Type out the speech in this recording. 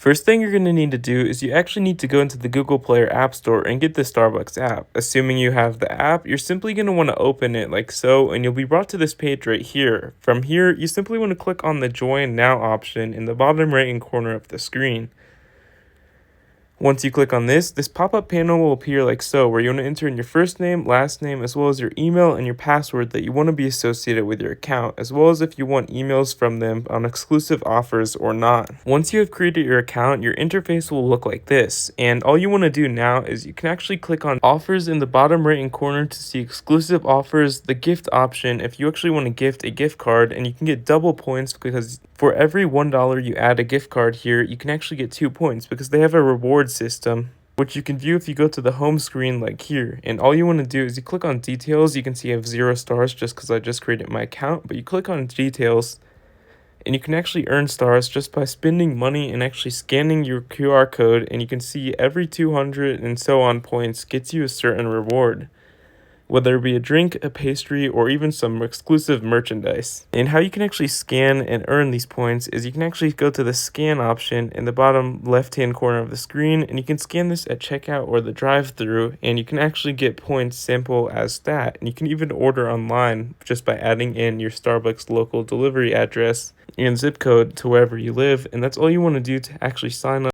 First thing you're going to need to do is you actually need to go into the Google Play or App Store and get the Starbucks app. Assuming you have the app, you're simply going to want to open it like so, and you'll be brought to this page right here. From here, you simply want to click on the Join Now option in the bottom right hand corner of the screen. Once you click on this pop-up panel will appear like so, where you want to enter in your first name, last name, as well as your email and your password that you want to be associated with your account, as well as if you want emails from them on exclusive offers or not. Once you have created your account, your interface will look like this, and all you want to do now is you can actually click on offers in the bottom right hand corner to see exclusive offers, the gift option if you actually want to gift a gift card, and you can get double points because for every $1 you add a gift card here, you can actually get 2 points because they have a reward system, which you can view if you go to the home screen like here. And all you want to do is you click on details. You can see I have 0 stars just because I just created my account, but you click on details and you can actually earn stars just by spending money and actually scanning your QR code, and you can see every 200 and so on points gets you a certain reward, whether it be a drink, a pastry, or even some exclusive merchandise. And how you can actually scan and earn these points is you can actually go to the scan option in the bottom left-hand corner of the screen, and you can scan this at checkout or the drive-thru, and you can actually get points simple as that. And you can even order online just by adding in your Starbucks local delivery address and zip code to wherever you live, and that's all you want to do to actually sign up